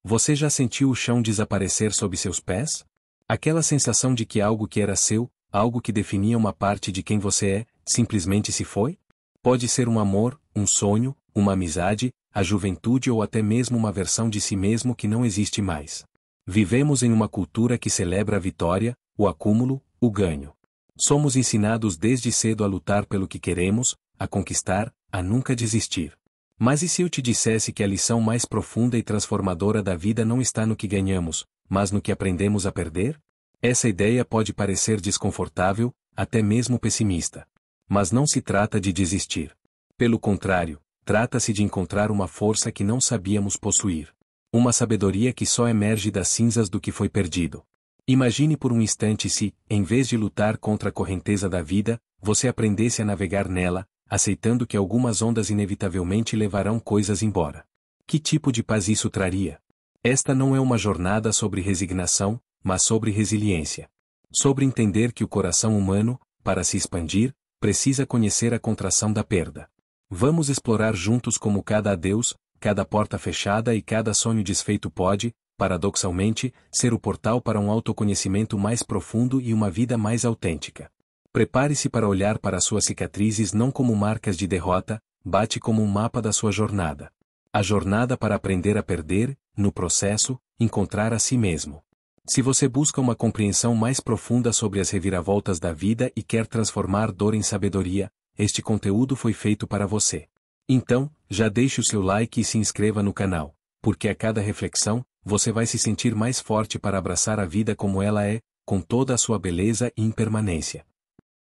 Você já sentiu o chão desaparecer sob seus pés? Aquela sensação de que algo que era seu, algo que definia uma parte de quem você é, simplesmente se foi? Pode ser um amor, um sonho, uma amizade, a juventude ou até mesmo uma versão de si mesmo que não existe mais. Vivemos em uma cultura que celebra a vitória, o acúmulo, o ganho. Somos ensinados desde cedo a lutar pelo que queremos, a conquistar, a nunca desistir. Mas e se eu te dissesse que a lição mais profunda e transformadora da vida não está no que ganhamos, mas no que aprendemos a perder? Essa ideia pode parecer desconfortável, até mesmo pessimista. Mas não se trata de desistir. Pelo contrário, trata-se de encontrar uma força que não sabíamos possuir. Uma sabedoria que só emerge das cinzas do que foi perdido. Imagine por um instante se, em vez de lutar contra a correnteza da vida, você aprendesse a navegar nela, aceitando que algumas ondas inevitavelmente levarão coisas embora. Que tipo de paz isso traria? Esta não é uma jornada sobre resignação, mas sobre resiliência. Sobre entender que o coração humano, para se expandir, precisa conhecer a contração da perda. Vamos explorar juntos como cada adeus, cada porta fechada e cada sonho desfeito pode, paradoxalmente, ser o portal para um autoconhecimento mais profundo e uma vida mais autêntica. Prepare-se para olhar para suas cicatrizes não como marcas de derrota, bate como um mapa da sua jornada. A jornada para aprender a perder, no processo, encontrar a si mesmo. Se você busca uma compreensão mais profunda sobre as reviravoltas da vida e quer transformar dor em sabedoria, este conteúdo foi feito para você. Então, já deixe o seu like e se inscreva no canal, porque a cada reflexão, você vai se sentir mais forte para abraçar a vida como ela é, com toda a sua beleza e impermanência.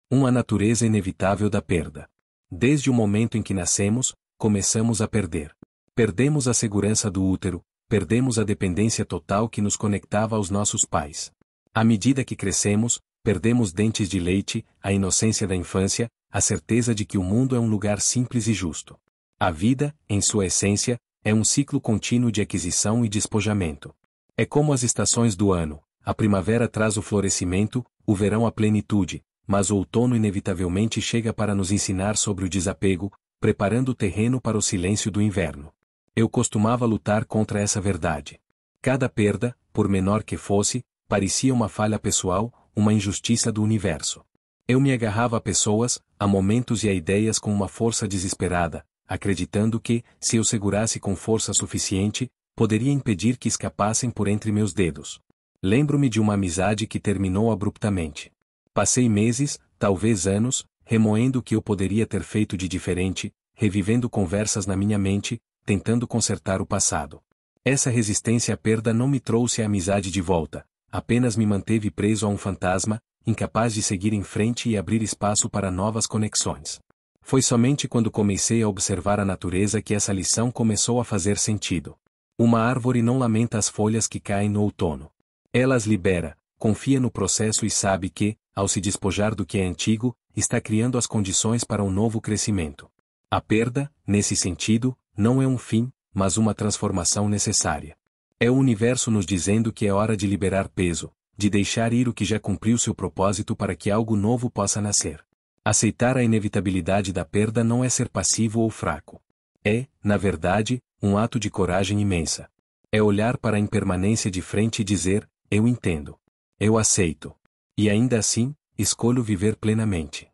Uma natureza inevitável da perda. Desde o momento em que nascemos, começamos a perder. Perdemos a segurança do útero, perdemos a dependência total que nos conectava aos nossos pais. À medida que crescemos, perdemos dentes de leite, a inocência da infância, a certeza de que o mundo é um lugar simples e justo. A vida, em sua essência, é um ciclo contínuo de aquisição e despojamento. É como as estações do ano, a primavera traz o florescimento, o verão a plenitude, mas o outono inevitavelmente chega para nos ensinar sobre o desapego, preparando o terreno para o silêncio do inverno. Eu costumava lutar contra essa verdade. Cada perda, por menor que fosse, parecia uma falha pessoal, uma injustiça do universo. Eu me agarrava a pessoas, a momentos e a ideias com uma força desesperada, acreditando que, se eu segurasse com força suficiente, poderia impedir que escapassem por entre meus dedos. Lembro-me de uma amizade que terminou abruptamente. Passei meses, talvez anos, remoendo o que eu poderia ter feito de diferente, revivendo conversas na minha mente, tentando consertar o passado. Essa resistência à perda não me trouxe a amizade de volta, apenas me manteve preso a um fantasma, incapaz de seguir em frente e abrir espaço para novas conexões. Foi somente quando comecei a observar a natureza que essa lição começou a fazer sentido. Uma árvore não lamenta as folhas que caem no outono. Ela as libera, confia no processo e sabe que, ao se despojar do que é antigo, está criando as condições para um novo crescimento. A perda, nesse sentido, não é um fim, mas uma transformação necessária. É o universo nos dizendo que é hora de liberar peso, de deixar ir o que já cumpriu seu propósito para que algo novo possa nascer. Aceitar a inevitabilidade da perda não é ser passivo ou fraco. É, na verdade, um ato de coragem imensa. É olhar para a impermanência de frente e dizer, eu entendo. Eu aceito. E ainda assim, escolho viver plenamente.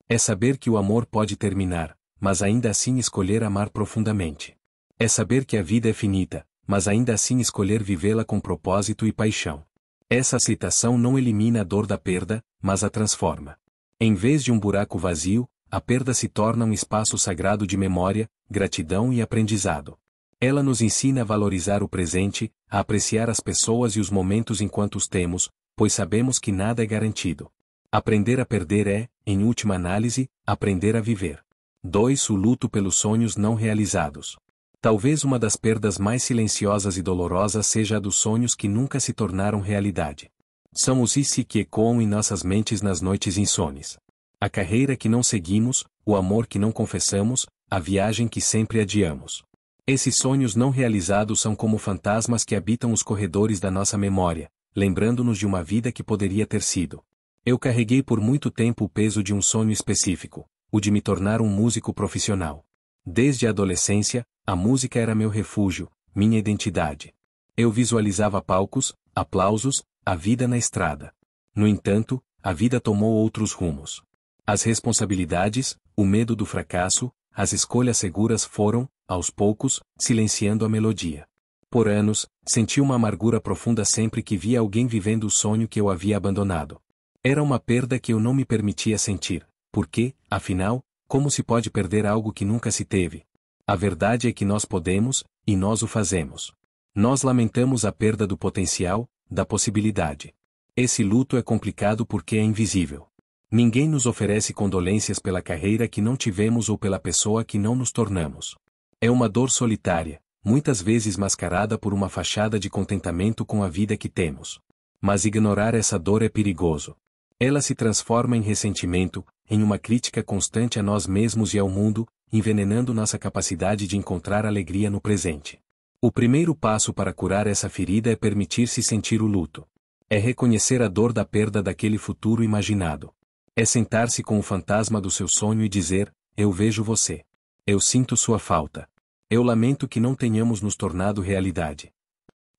É saber que o amor pode terminar, mas ainda assim escolher amar profundamente. É saber que a vida é finita, mas ainda assim escolher vivê-la com propósito e paixão. Essa aceitação não elimina a dor da perda, mas a transforma. Em vez de um buraco vazio, a perda se torna um espaço sagrado de memória, gratidão e aprendizado. Ela nos ensina a valorizar o presente, a apreciar as pessoas e os momentos enquanto os temos, pois sabemos que nada é garantido. Aprender a perder é, em última análise, aprender a viver. 2. O luto pelos sonhos não realizados. Talvez uma das perdas mais silenciosas e dolorosas seja a dos sonhos que nunca se tornaram realidade. São os e que ecoam em nossas mentes nas noites insones. A carreira que não seguimos, o amor que não confessamos, a viagem que sempre adiamos. Esses sonhos não realizados são como fantasmas que habitam os corredores da nossa memória, lembrando-nos de uma vida que poderia ter sido. Eu carreguei por muito tempo o peso de um sonho específico, o de me tornar um músico profissional. Desde a adolescência, a música era meu refúgio, minha identidade. Eu visualizava palcos, aplausos, a vida na estrada. No entanto, a vida tomou outros rumos. As responsabilidades, o medo do fracasso, as escolhas seguras foram, aos poucos, silenciando a melodia. Por anos, senti uma amargura profunda sempre que via alguém vivendo o sonho que eu havia abandonado. Era uma perda que eu não me permitia sentir, porque, afinal, como se pode perder algo que nunca se teve? A verdade é que nós podemos, e nós o fazemos. Nós lamentamos a perda do potencial, da possibilidade. Esse luto é complicado porque é invisível. Ninguém nos oferece condolências pela carreira que não tivemos ou pela pessoa que não nos tornamos. É uma dor solitária, muitas vezes mascarada por uma fachada de contentamento com a vida que temos. Mas ignorar essa dor é perigoso. Ela se transforma em ressentimento, em uma crítica constante a nós mesmos e ao mundo, envenenando nossa capacidade de encontrar alegria no presente. O primeiro passo para curar essa ferida é permitir-se sentir o luto. É reconhecer a dor da perda daquele futuro imaginado. É sentar-se com o fantasma do seu sonho e dizer: eu vejo você. Eu sinto sua falta. Eu lamento que não tenhamos nos tornado realidade.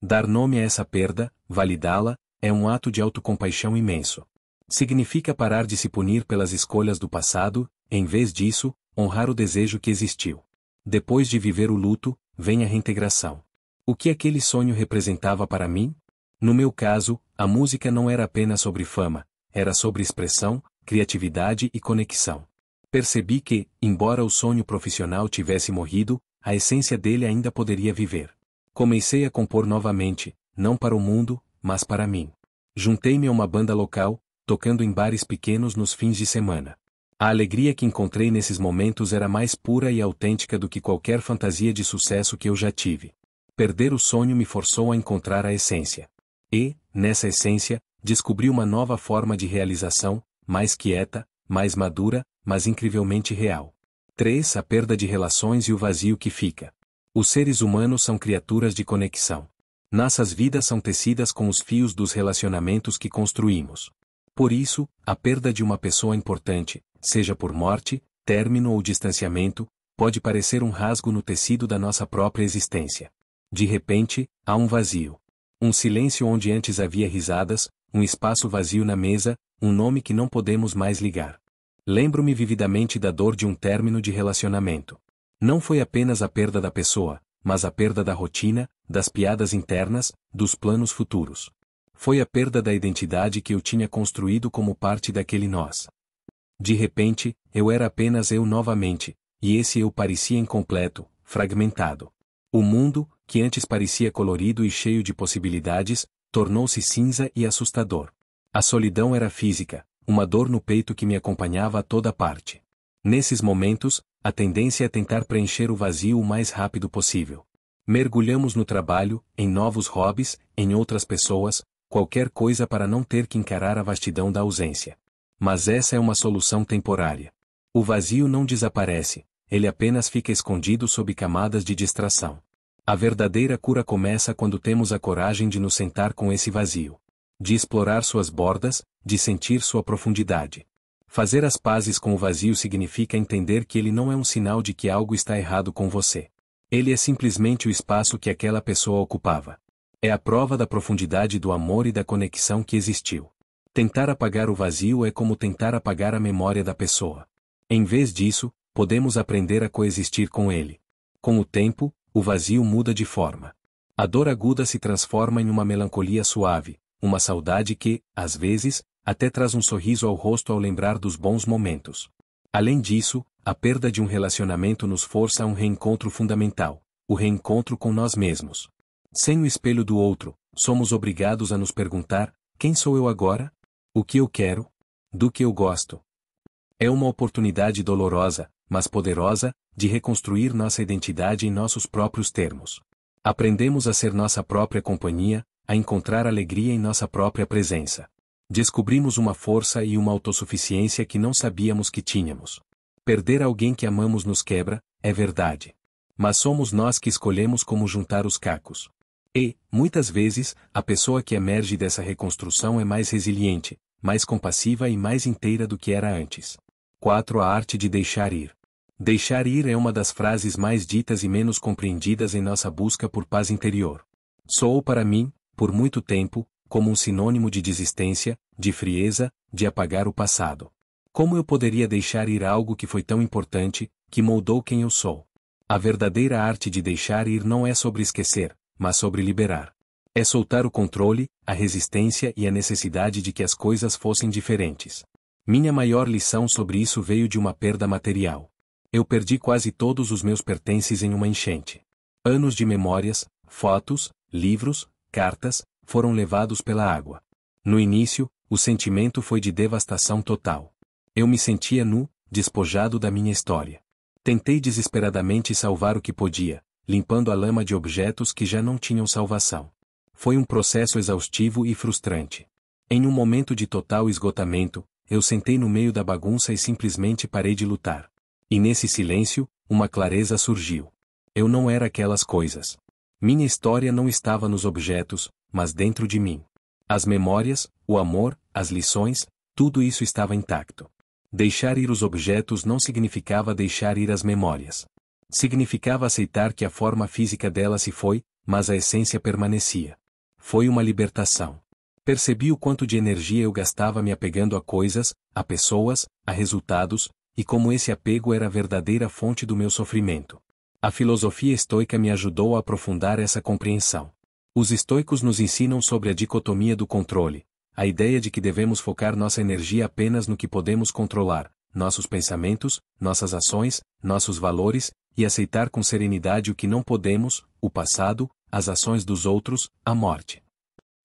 Dar nome a essa perda, validá-la, é um ato de autocompaixão imenso. Significa parar de se punir pelas escolhas do passado, em vez disso, honrar o desejo que existiu. Depois de viver o luto, vem a reintegração. O que aquele sonho representava para mim? No meu caso, a música não era apenas sobre fama, era sobre expressão, criatividade e conexão. Percebi que, embora o sonho profissional tivesse morrido, a essência dele ainda poderia viver. Comecei a compor novamente, não para o mundo, mas para mim. Juntei-me a uma banda local, tocando em bares pequenos nos fins de semana. A alegria que encontrei nesses momentos era mais pura e autêntica do que qualquer fantasia de sucesso que eu já tive. Perder o sonho me forçou a encontrar a essência. E, nessa essência, descobri uma nova forma de realização, mais quieta, mais madura, mas incrivelmente real. 3. A perda de relações e o vazio que fica. Os seres humanos são criaturas de conexão. Nossas vidas são tecidas com os fios dos relacionamentos que construímos. Por isso, a perda de uma pessoa importante, seja por morte, término ou distanciamento, pode parecer um rasgo no tecido da nossa própria existência. De repente, há um vazio. Um silêncio onde antes havia risadas, um espaço vazio na mesa, um nome que não podemos mais ligar. Lembro-me vividamente da dor de um término de relacionamento. Não foi apenas a perda da pessoa, mas a perda da rotina, das piadas internas, dos planos futuros. Foi a perda da identidade que eu tinha construído como parte daquele nós. De repente, eu era apenas eu novamente, e esse eu parecia incompleto, fragmentado. O mundo, que antes parecia colorido e cheio de possibilidades, tornou-se cinza e assustador. A solidão era física, uma dor no peito que me acompanhava a toda parte. Nesses momentos, a tendência é tentar preencher o vazio o mais rápido possível. Mergulhamos no trabalho, em novos hobbies, em outras pessoas, qualquer coisa para não ter que encarar a vastidão da ausência. Mas essa é uma solução temporária. O vazio não desaparece, ele apenas fica escondido sob camadas de distração. A verdadeira cura começa quando temos a coragem de nos sentar com esse vazio. De explorar suas bordas, de sentir sua profundidade. Fazer as pazes com o vazio significa entender que ele não é um sinal de que algo está errado com você. Ele é simplesmente o espaço que aquela pessoa ocupava. É a prova da profundidade do amor e da conexão que existiu. Tentar apagar o vazio é como tentar apagar a memória da pessoa. Em vez disso, podemos aprender a coexistir com ele. Com o tempo, o vazio muda de forma. A dor aguda se transforma em uma melancolia suave, uma saudade que, às vezes, até traz um sorriso ao rosto ao lembrar dos bons momentos. Além disso, a perda de um relacionamento nos força a um reencontro fundamental, o reencontro com nós mesmos. Sem o espelho do outro, somos obrigados a nos perguntar: quem sou eu agora? O que eu quero? Do que eu gosto? É uma oportunidade dolorosa, mas poderosa, de reconstruir nossa identidade em nossos próprios termos. Aprendemos a ser nossa própria companhia, a encontrar alegria em nossa própria presença. Descobrimos uma força e uma autossuficiência que não sabíamos que tínhamos. Perder alguém que amamos nos quebra, é verdade. Mas somos nós que escolhemos como juntar os cacos. E, muitas vezes, a pessoa que emerge dessa reconstrução é mais resiliente, mais compassiva e mais inteira do que era antes. 4. A arte de deixar ir. Deixar ir é uma das frases mais ditas e menos compreendidas em nossa busca por paz interior. Soou para mim, por muito tempo, como um sinônimo de desistência, de frieza, de apagar o passado. Como eu poderia deixar ir algo que foi tão importante, que moldou quem eu sou? A verdadeira arte de deixar ir não é sobre esquecer, mas sobre liberar. É soltar o controle, a resistência e a necessidade de que as coisas fossem diferentes. Minha maior lição sobre isso veio de uma perda material. Eu perdi quase todos os meus pertences em uma enchente. Anos de memórias, fotos, livros, cartas, foram levados pela água. No início, o sentimento foi de devastação total. Eu me sentia nu, despojado da minha história. Tentei desesperadamente salvar o que podia, limpando a lama de objetos que já não tinham salvação. Foi um processo exaustivo e frustrante. Em um momento de total esgotamento, eu sentei no meio da bagunça e simplesmente parei de lutar. E nesse silêncio, uma clareza surgiu. Eu não era aquelas coisas. Minha história não estava nos objetos, mas dentro de mim. As memórias, o amor, as lições, tudo isso estava intacto. Deixar ir os objetos não significava deixar ir as memórias. Significava aceitar que a forma física dela se foi, mas a essência permanecia. Foi uma libertação. Percebi o quanto de energia eu gastava me apegando a coisas, a pessoas, a resultados, e como esse apego era a verdadeira fonte do meu sofrimento. A filosofia estoica me ajudou a aprofundar essa compreensão. Os estoicos nos ensinam sobre a dicotomia do controle, a ideia de que devemos focar nossa energia apenas no que podemos controlar, nossos pensamentos, nossas ações, nossos valores, e aceitar com serenidade o que não podemos, o passado, as ações dos outros, a morte.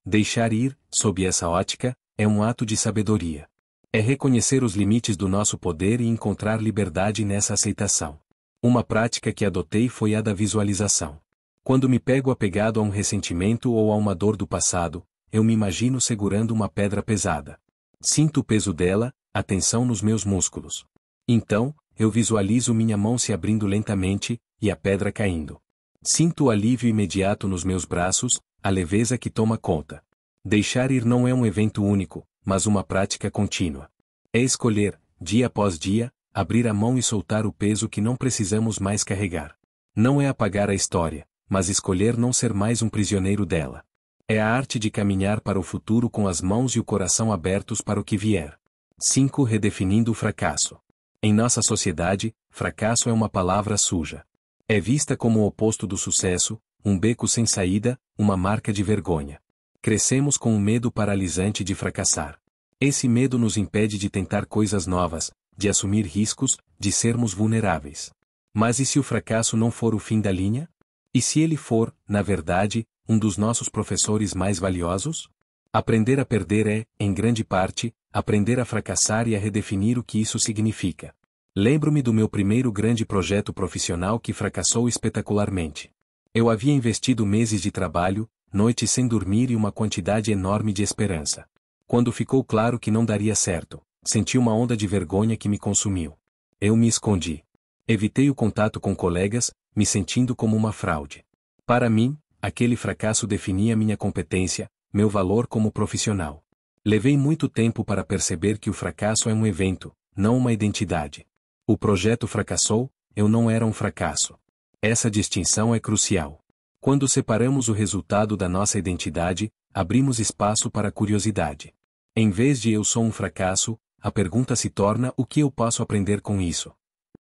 Deixar ir, sob essa ótica, é um ato de sabedoria. É reconhecer os limites do nosso poder e encontrar liberdade nessa aceitação. Uma prática que adotei foi a da visualização. Quando me pego apegado a um ressentimento ou a uma dor do passado, eu me imagino segurando uma pedra pesada. Sinto o peso dela, a tensão nos meus músculos. Então, eu visualizo minha mão se abrindo lentamente, e a pedra caindo. Sinto o alívio imediato nos meus braços, a leveza que toma conta. Deixar ir não é um evento único, mas uma prática contínua. É escolher, dia após dia, abrir a mão e soltar o peso que não precisamos mais carregar. Não é apagar a história, mas escolher não ser mais um prisioneiro dela. É a arte de caminhar para o futuro com as mãos e o coração abertos para o que vier. 5. Redefinindo o fracasso. Em nossa sociedade, fracasso é uma palavra suja. É vista como o oposto do sucesso, um beco sem saída, uma marca de vergonha. Crescemos com um medo paralisante de fracassar. Esse medo nos impede de tentar coisas novas, de assumir riscos, de sermos vulneráveis. Mas e se o fracasso não for o fim da linha? E se ele for, na verdade, um dos nossos professores mais valiosos? Aprender a perder é, em grande parte, aprender a fracassar e a redefinir o que isso significa. Lembro-me do meu primeiro grande projeto profissional que fracassou espetacularmente. Eu havia investido meses de trabalho, noites sem dormir e uma quantidade enorme de esperança. Quando ficou claro que não daria certo, senti uma onda de vergonha que me consumiu. Eu me escondi. Evitei o contato com colegas, me sentindo como uma fraude. Para mim, aquele fracasso definia minha competência, meu valor como profissional. Levei muito tempo para perceber que o fracasso é um evento, não uma identidade. O projeto fracassou, eu não era um fracasso. Essa distinção é crucial. Quando separamos o resultado da nossa identidade, abrimos espaço para a curiosidade. Em vez de eu sou um fracasso, a pergunta se torna o que eu posso aprender com isso.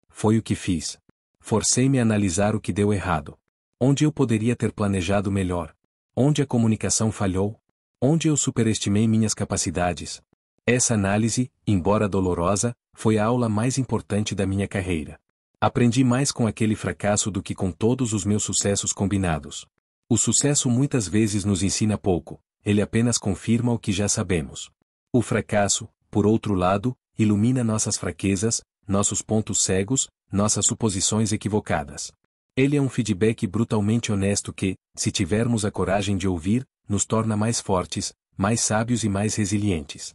Foi o que fiz. Forcei-me a analisar o que deu errado. Onde eu poderia ter planejado melhor? Onde a comunicação falhou? Onde eu superestimei minhas capacidades? Essa análise, embora dolorosa, foi a aula mais importante da minha carreira. Aprendi mais com aquele fracasso do que com todos os meus sucessos combinados. O sucesso muitas vezes nos ensina pouco, ele apenas confirma o que já sabemos. O fracasso, por outro lado, ilumina nossas fraquezas, nossos pontos cegos, nossas suposições equivocadas. Ele é um feedback brutalmente honesto que, se tivermos a coragem de ouvir, nos torna mais fortes, mais sábios e mais resilientes.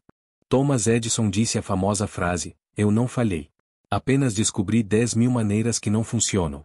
Thomas Edison disse a famosa frase: "Eu não falhei. Apenas descobri 10.000 maneiras que não funcionam."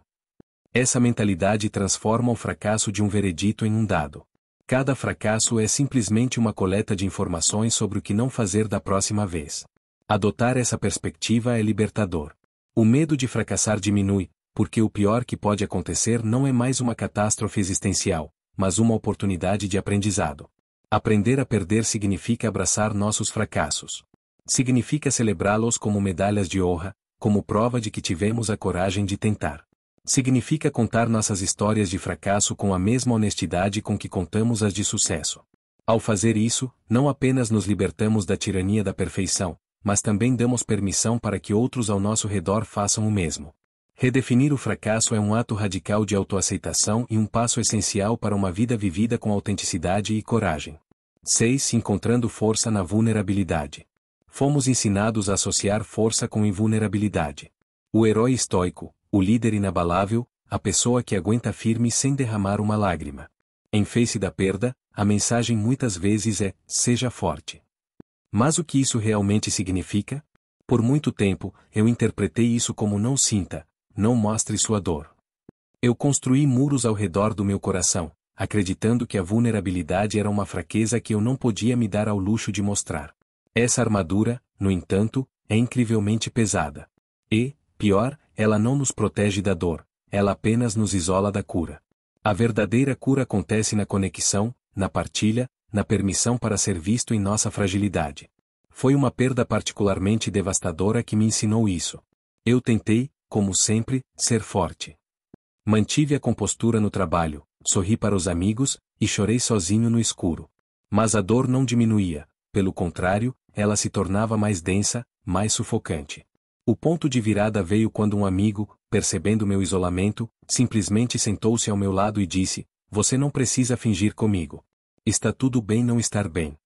Essa mentalidade transforma o fracasso de um veredito em um dado. Cada fracasso é simplesmente uma coleta de informações sobre o que não fazer da próxima vez. Adotar essa perspectiva é libertador. O medo de fracassar diminui, porque o pior que pode acontecer não é mais uma catástrofe existencial, mas uma oportunidade de aprendizado. Aprender a perder significa abraçar nossos fracassos. Significa celebrá-los como medalhas de honra, como prova de que tivemos a coragem de tentar. Significa contar nossas histórias de fracasso com a mesma honestidade com que contamos as de sucesso. Ao fazer isso, não apenas nos libertamos da tirania da perfeição, mas também damos permissão para que outros ao nosso redor façam o mesmo. Redefinir o fracasso é um ato radical de autoaceitação e um passo essencial para uma vida vivida com autenticidade e coragem. 6. Encontrando força na vulnerabilidade. Fomos ensinados a associar força com invulnerabilidade. O herói estoico, o líder inabalável, a pessoa que aguenta firme sem derramar uma lágrima. Em face da perda, a mensagem muitas vezes é: seja forte. Mas o que isso realmente significa? Por muito tempo, eu interpretei isso como: não sinta, não mostre sua dor. Eu construí muros ao redor do meu coração, acreditando que a vulnerabilidade era uma fraqueza que eu não podia me dar ao luxo de mostrar. Essa armadura, no entanto, é incrivelmente pesada. E, pior, ela não nos protege da dor, ela apenas nos isola da cura. A verdadeira cura acontece na conexão, na partilha, na permissão para ser visto em nossa fragilidade. Foi uma perda particularmente devastadora que me ensinou isso. Eu tentei, como sempre, ser forte. Mantive a compostura no trabalho, sorri para os amigos, e chorei sozinho no escuro. Mas a dor não diminuía, pelo contrário, ela se tornava mais densa, mais sufocante. O ponto de virada veio quando um amigo, percebendo meu isolamento, simplesmente sentou-se ao meu lado e disse: "Você não precisa fingir comigo. Está tudo bem não estar bem."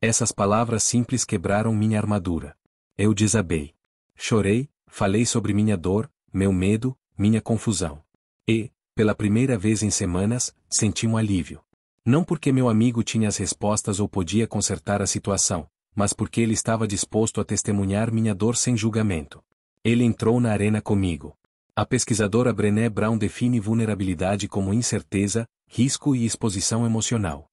Essas palavras simples quebraram minha armadura. Eu desabei. Chorei, falei sobre minha dor, meu medo, minha confusão. E, pela primeira vez em semanas, senti um alívio. Não porque meu amigo tinha as respostas ou podia consertar a situação, mas porque ele estava disposto a testemunhar minha dor sem julgamento. Ele entrou na arena comigo. A pesquisadora Brené Brown define vulnerabilidade como incerteza, risco e exposição emocional.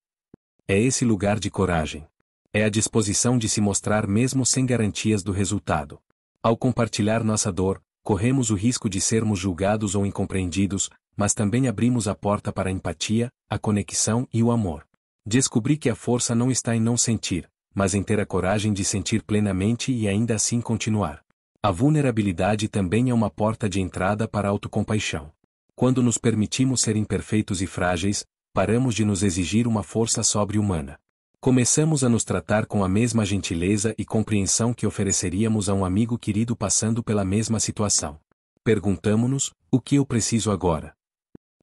É esse lugar de coragem. É a disposição de se mostrar mesmo sem garantias do resultado. Ao compartilhar nossa dor, corremos o risco de sermos julgados ou incompreendidos, mas também abrimos a porta para a empatia, a conexão e o amor. Descobri que a força não está em não sentir, mas em ter a coragem de sentir plenamente e ainda assim continuar. A vulnerabilidade também é uma porta de entrada para a autocompaixão. Quando nos permitimos ser imperfeitos e frágeis, paramos de nos exigir uma força sobre-humana. Começamos a nos tratar com a mesma gentileza e compreensão que ofereceríamos a um amigo querido passando pela mesma situação. Perguntamo-nos: o que eu preciso agora?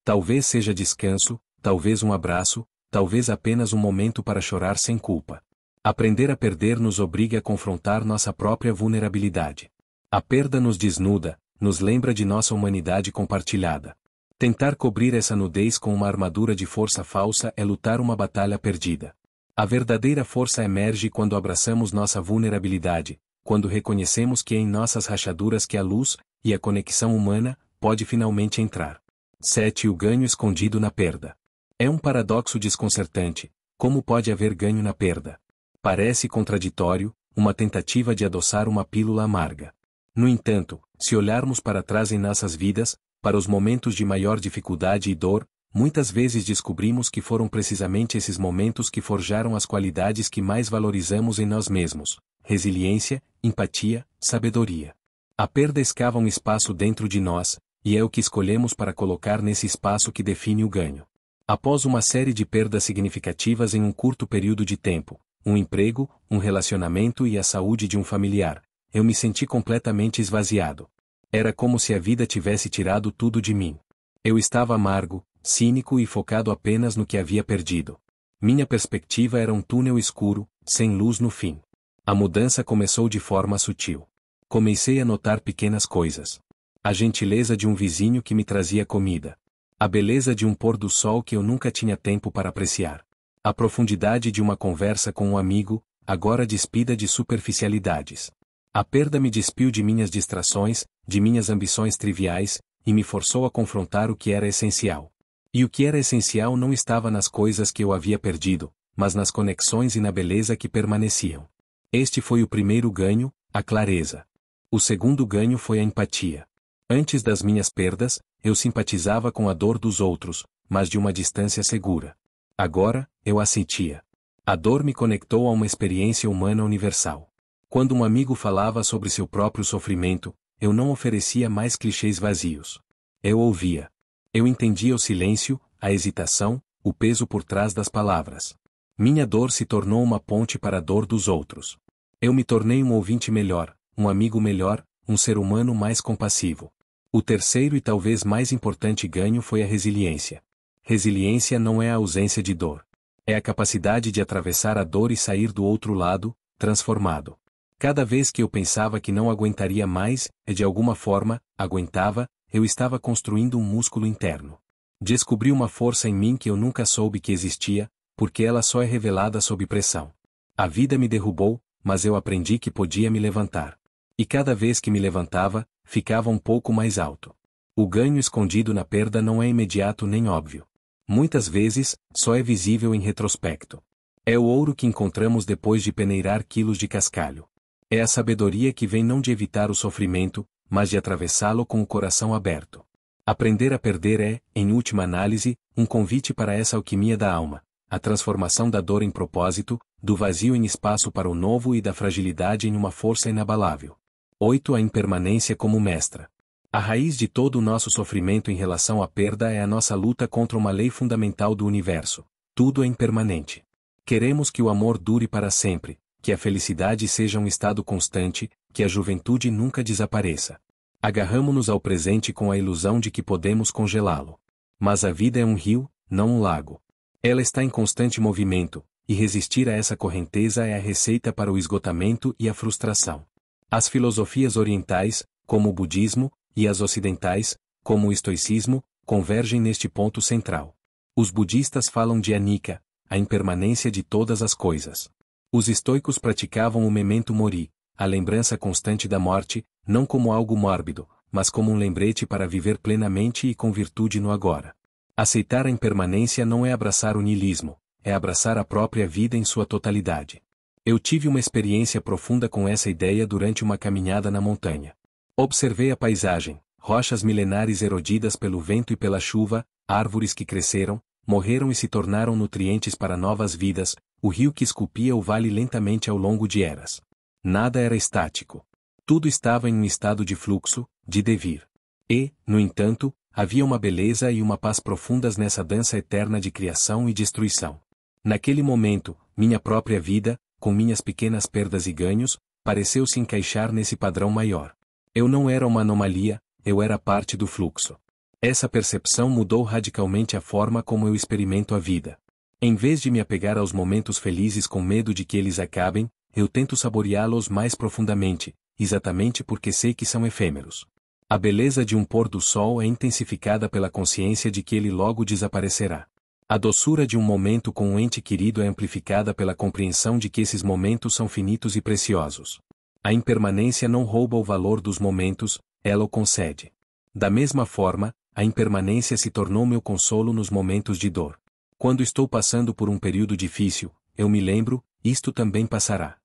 Talvez seja descanso, talvez um abraço, talvez apenas um momento para chorar sem culpa. Aprender a perder nos obriga a confrontar nossa própria vulnerabilidade. A perda nos desnuda, nos lembra de nossa humanidade compartilhada. Tentar cobrir essa nudez com uma armadura de força falsa é lutar uma batalha perdida. A verdadeira força emerge quando abraçamos nossa vulnerabilidade, quando reconhecemos que é em nossas rachaduras que a luz, e a conexão humana, pode finalmente entrar. 7. O ganho escondido na perda. É um paradoxo desconcertante. Como pode haver ganho na perda? Parece contraditório, uma tentativa de adoçar uma pílula amarga. No entanto, se olharmos para trás em nossas vidas, para os momentos de maior dificuldade e dor, muitas vezes descobrimos que foram precisamente esses momentos que forjaram as qualidades que mais valorizamos em nós mesmos: resiliência, empatia, sabedoria. A perda escava um espaço dentro de nós, e é o que escolhemos para colocar nesse espaço que define o ganho. Após uma série de perdas significativas em um curto período de tempo, um emprego, um relacionamento e a saúde de um familiar, eu me senti completamente esvaziado. Era como se a vida tivesse tirado tudo de mim. Eu estava amargo, cínico e focado apenas no que havia perdido. Minha perspectiva era um túnel escuro, sem luz no fim. A mudança começou de forma sutil. Comecei a notar pequenas coisas. A gentileza de um vizinho que me trazia comida. A beleza de um pôr do sol que eu nunca tinha tempo para apreciar. A profundidade de uma conversa com um amigo, agora despida de superficialidades. A perda me despiu de minhas distrações, de minhas ambições triviais, e me forçou a confrontar o que era essencial. E o que era essencial não estava nas coisas que eu havia perdido, mas nas conexões e na beleza que permaneciam. Este foi o primeiro ganho, a clareza. O segundo ganho foi a empatia. Antes das minhas perdas, eu simpatizava com a dor dos outros, mas de uma distância segura. Agora, eu a sentia. A dor me conectou a uma experiência humana universal. Quando um amigo falava sobre seu próprio sofrimento, eu não oferecia mais clichês vazios. Eu ouvia. Eu entendia o silêncio, a hesitação, o peso por trás das palavras. Minha dor se tornou uma ponte para a dor dos outros. Eu me tornei um ouvinte melhor, um amigo melhor, um ser humano mais compassivo. O terceiro e talvez mais importante ganho foi a resiliência. Resiliência não é a ausência de dor. É a capacidade de atravessar a dor e sair do outro lado, transformado. Cada vez que eu pensava que não aguentaria mais, e de alguma forma, aguentava, eu estava construindo um músculo interno. Descobri uma força em mim que eu nunca soube que existia, porque ela só é revelada sob pressão. A vida me derrubou, mas eu aprendi que podia me levantar. E cada vez que me levantava, ficava um pouco mais alto. O ganho escondido na perda não é imediato nem óbvio. Muitas vezes, só é visível em retrospecto. É o ouro que encontramos depois de peneirar quilos de cascalho. É a sabedoria que vem não de evitar o sofrimento, mas de atravessá-lo com o coração aberto. Aprender a perder é, em última análise, um convite para essa alquimia da alma, a transformação da dor em propósito, do vazio em espaço para o novo e da fragilidade em uma força inabalável. 8. A impermanência como mestra. A raiz de todo o nosso sofrimento em relação à perda é a nossa luta contra uma lei fundamental do universo. Tudo é impermanente. Queremos que o amor dure para sempre, que a felicidade seja um estado constante, que a juventude nunca desapareça. Agarramo-nos ao presente com a ilusão de que podemos congelá-lo. Mas a vida é um rio, não um lago. Ela está em constante movimento, e resistir a essa correnteza é a receita para o esgotamento e a frustração. As filosofias orientais, como o budismo, e as ocidentais, como o estoicismo, convergem neste ponto central. Os budistas falam de anicca, a impermanência de todas as coisas. Os estoicos praticavam o memento mori, a lembrança constante da morte, não como algo mórbido, mas como um lembrete para viver plenamente e com virtude no agora. Aceitar a impermanência não é abraçar o niilismo, é abraçar a própria vida em sua totalidade. Eu tive uma experiência profunda com essa ideia durante uma caminhada na montanha. Observei a paisagem, rochas milenares erodidas pelo vento e pela chuva, árvores que cresceram, morreram e se tornaram nutrientes para novas vidas, o rio que esculpia o vale lentamente ao longo de eras. Nada era estático. Tudo estava em um estado de fluxo, de devir. E, no entanto, havia uma beleza e uma paz profundas nessa dança eterna de criação e destruição. Naquele momento, minha própria vida, com minhas pequenas perdas e ganhos, pareceu se encaixar nesse padrão maior. Eu não era uma anomalia, eu era parte do fluxo. Essa percepção mudou radicalmente a forma como eu experimento a vida. Em vez de me apegar aos momentos felizes com medo de que eles acabem, eu tento saboreá-los mais profundamente, exatamente porque sei que são efêmeros. A beleza de um pôr do sol é intensificada pela consciência de que ele logo desaparecerá. A doçura de um momento com um ente querido é amplificada pela compreensão de que esses momentos são finitos e preciosos. A impermanência não rouba o valor dos momentos, ela o concede. Da mesma forma, a impermanência se tornou meu consolo nos momentos de dor. Quando estou passando por um período difícil, eu me lembro, isto também passará.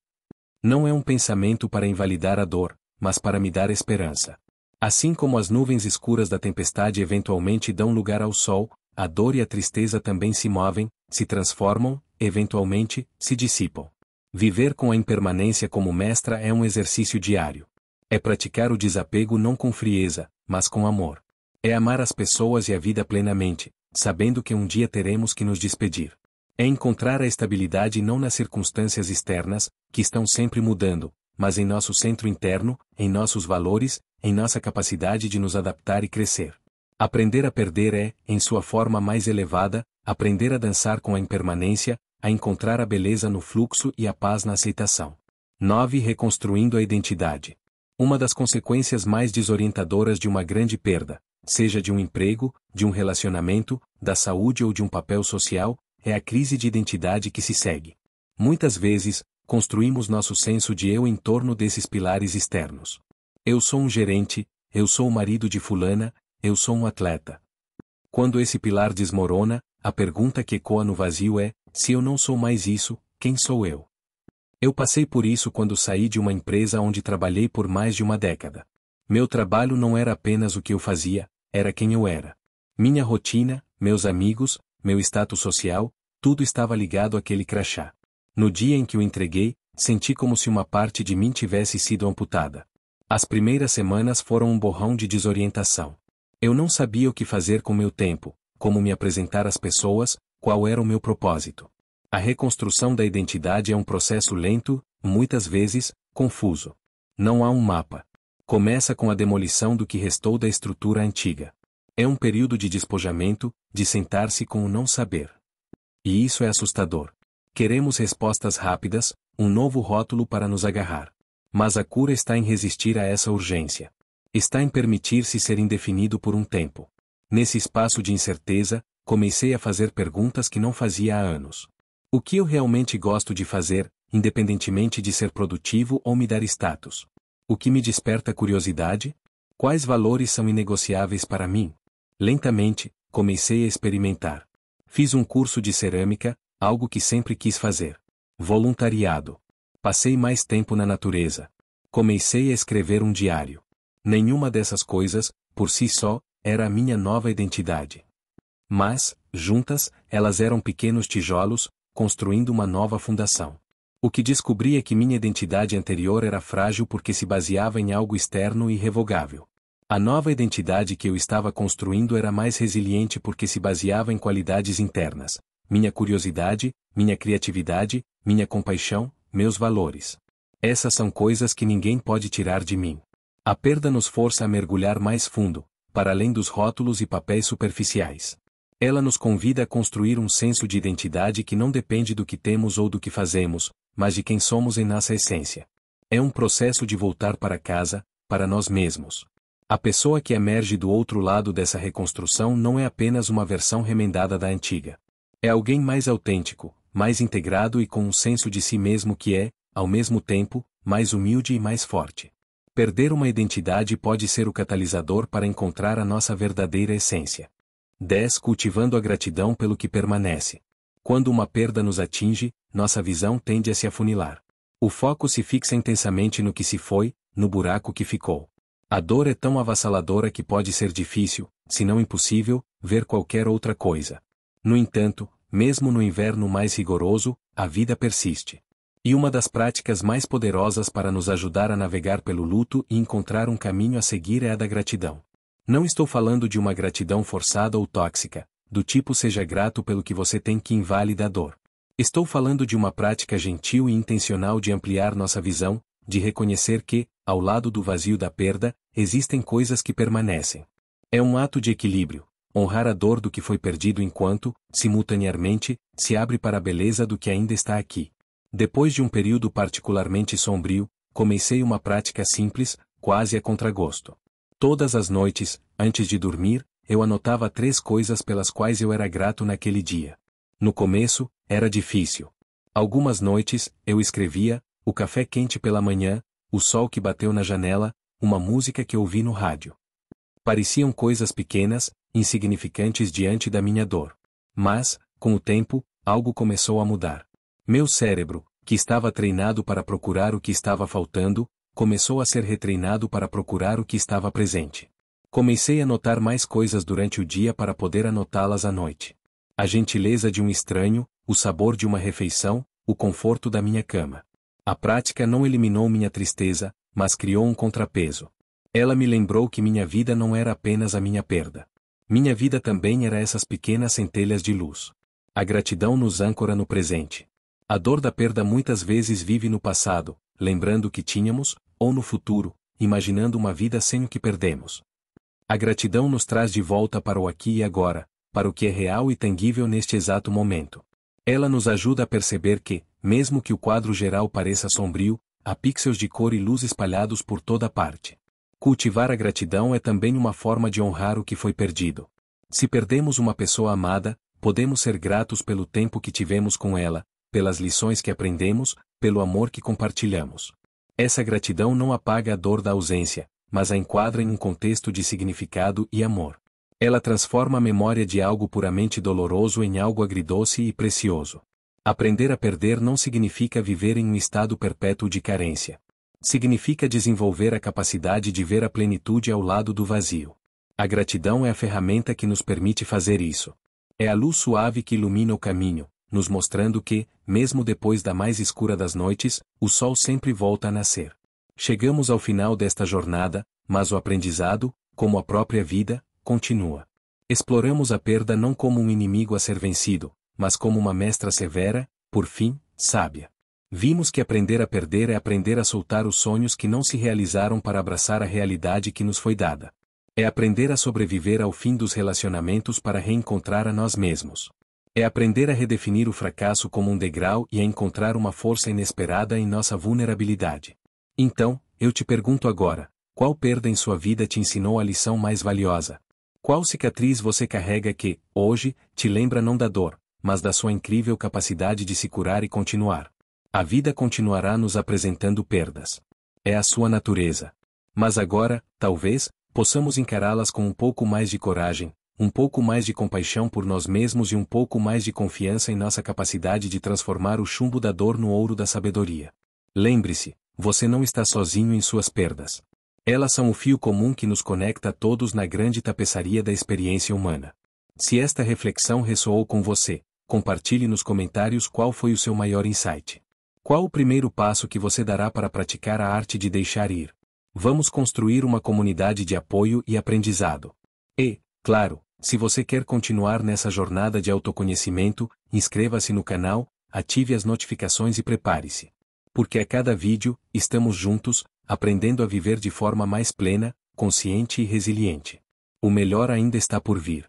Não é um pensamento para invalidar a dor, mas para me dar esperança. Assim como as nuvens escuras da tempestade eventualmente dão lugar ao sol, a dor e a tristeza também se movem, se transformam, eventualmente, se dissipam. Viver com a impermanência como mestra é um exercício diário. É praticar o desapego não com frieza, mas com amor. É amar as pessoas e a vida plenamente, sabendo que um dia teremos que nos despedir. É encontrar a estabilidade não nas circunstâncias externas, que estão sempre mudando, mas em nosso centro interno, em nossos valores, em nossa capacidade de nos adaptar e crescer. Aprender a perder é, em sua forma mais elevada, aprender a dançar com a impermanência, a encontrar a beleza no fluxo e a paz na aceitação. 9. Reconstruindo a identidade. Uma das consequências mais desorientadoras de uma grande perda, seja de um emprego, de um relacionamento, da saúde ou de um papel social, é a crise de identidade que se segue. Muitas vezes, construímos nosso senso de eu em torno desses pilares externos. Eu sou um gerente, eu sou o marido de fulana, eu sou um atleta. Quando esse pilar desmorona, a pergunta que ecoa no vazio é: se eu não sou mais isso, quem sou eu? Eu passei por isso quando saí de uma empresa onde trabalhei por mais de uma década. Meu trabalho não era apenas o que eu fazia, era quem eu era. Minha rotina, meus amigos, meu status social, tudo estava ligado àquele crachá. No dia em que o entreguei, senti como se uma parte de mim tivesse sido amputada. As primeiras semanas foram um borrão de desorientação. Eu não sabia o que fazer com meu tempo, como me apresentar às pessoas, qual era o meu propósito. A reconstrução da identidade é um processo lento, muitas vezes, confuso. Não há um mapa. Começa com a demolição do que restou da estrutura antiga. É um período de despojamento, de sentar-se com o não saber. E isso é assustador. Queremos respostas rápidas, um novo rótulo para nos agarrar. Mas a cura está em resistir a essa urgência. Está em permitir-se ser indefinido por um tempo. Nesse espaço de incerteza, comecei a fazer perguntas que não fazia há anos. O que eu realmente gosto de fazer, independentemente de ser produtivo ou me dar status? O que me desperta curiosidade? Quais valores são inegociáveis para mim? Lentamente, comecei a experimentar. Fiz um curso de cerâmica, algo que sempre quis fazer. Voluntariado. Passei mais tempo na natureza. Comecei a escrever um diário. Nenhuma dessas coisas, por si só, era a minha nova identidade. Mas, juntas, elas eram pequenos tijolos, construindo uma nova fundação. O que descobri é que minha identidade anterior era frágil porque se baseava em algo externo e irrevogável. A nova identidade que eu estava construindo era mais resiliente porque se baseava em qualidades internas. Minha curiosidade, minha criatividade, minha compaixão, meus valores. Essas são coisas que ninguém pode tirar de mim. A perda nos força a mergulhar mais fundo, para além dos rótulos e papéis superficiais. Ela nos convida a construir um senso de identidade que não depende do que temos ou do que fazemos, mas de quem somos em nossa essência. É um processo de voltar para casa, para nós mesmos. A pessoa que emerge do outro lado dessa reconstrução não é apenas uma versão remendada da antiga. É alguém mais autêntico, mais integrado e com um senso de si mesmo que é, ao mesmo tempo, mais humilde e mais forte. Perder uma identidade pode ser o catalisador para encontrar a nossa verdadeira essência. 10. Cultivando a gratidão pelo que permanece. Quando uma perda nos atinge, nossa visão tende a se afunilar. O foco se fixa intensamente no que se foi, no buraco que ficou. A dor é tão avassaladora que pode ser difícil, se não impossível, ver qualquer outra coisa. No entanto, mesmo no inverno mais rigoroso, a vida persiste. E uma das práticas mais poderosas para nos ajudar a navegar pelo luto e encontrar um caminho a seguir é a da gratidão. Não estou falando de uma gratidão forçada ou tóxica, do tipo seja grato pelo que você tem que invalida a dor. Estou falando de uma prática gentil e intencional de ampliar nossa visão, de reconhecer que, ao lado do vazio da perda, existem coisas que permanecem. É um ato de equilíbrio, honrar a dor do que foi perdido enquanto, simultaneamente, se abre para a beleza do que ainda está aqui. Depois de um período particularmente sombrio, comecei uma prática simples, quase a contragosto. Todas as noites, antes de dormir, eu anotava 3 coisas pelas quais eu era grato naquele dia. No começo, era difícil. Algumas noites, eu escrevia, o café quente pela manhã, o sol que bateu na janela, uma música que ouvi no rádio. Pareciam coisas pequenas, insignificantes diante da minha dor. Mas, com o tempo, algo começou a mudar. Meu cérebro, que estava treinado para procurar o que estava faltando, começou a ser retreinado para procurar o que estava presente. Comecei a notar mais coisas durante o dia para poder anotá-las à noite. A gentileza de um estranho, o sabor de uma refeição, o conforto da minha cama. A prática não eliminou minha tristeza, mas criou um contrapeso. Ela me lembrou que minha vida não era apenas a minha perda. Minha vida também era essas pequenas centelhas de luz. A gratidão nos âncora no presente. A dor da perda muitas vezes vive no passado, lembrando o que tínhamos, ou no futuro, imaginando uma vida sem o que perdemos. A gratidão nos traz de volta para o aqui e agora, para o que é real e tangível neste exato momento. Ela nos ajuda a perceber que, mesmo que o quadro geral pareça sombrio, há pixels de cor e luz espalhados por toda parte. Cultivar a gratidão é também uma forma de honrar o que foi perdido. Se perdemos uma pessoa amada, podemos ser gratos pelo tempo que tivemos com ela, pelas lições que aprendemos, pelo amor que compartilhamos. Essa gratidão não apaga a dor da ausência, mas a enquadra em um contexto de significado e amor. Ela transforma a memória de algo puramente doloroso em algo agridoce e precioso. Aprender a perder não significa viver em um estado perpétuo de carência. Significa desenvolver a capacidade de ver a plenitude ao lado do vazio. A gratidão é a ferramenta que nos permite fazer isso. É a luz suave que ilumina o caminho, nos mostrando que, mesmo depois da mais escura das noites, o sol sempre volta a nascer. Chegamos ao final desta jornada, mas o aprendizado, como a própria vida, continua. Exploramos a perda não como um inimigo a ser vencido, mas como uma mestra severa, por fim, sábia. Vimos que aprender a perder é aprender a soltar os sonhos que não se realizaram para abraçar a realidade que nos foi dada. É aprender a sobreviver ao fim dos relacionamentos para reencontrar a nós mesmos. É aprender a redefinir o fracasso como um degrau e a encontrar uma força inesperada em nossa vulnerabilidade. Então, eu te pergunto agora, qual perda em sua vida te ensinou a lição mais valiosa? Qual cicatriz você carrega que, hoje, te lembra não da dor, mas da sua incrível capacidade de se curar e continuar? A vida continuará nos apresentando perdas. É a sua natureza. Mas agora, talvez, possamos encará-las com um pouco mais de coragem, um pouco mais de compaixão por nós mesmos e um pouco mais de confiança em nossa capacidade de transformar o chumbo da dor no ouro da sabedoria. Lembre-se, você não está sozinho em suas perdas. Elas são o fio comum que nos conecta a todos na grande tapeçaria da experiência humana. Se esta reflexão ressoou com você, compartilhe nos comentários qual foi o seu maior insight. Qual o primeiro passo que você dará para praticar a arte de deixar ir? Vamos construir uma comunidade de apoio e aprendizado. E, claro, se você quer continuar nessa jornada de autoconhecimento, inscreva-se no canal, ative as notificações e prepare-se. Porque a cada vídeo, estamos juntos, aprendendo a viver de forma mais plena, consciente e resiliente. O melhor ainda está por vir.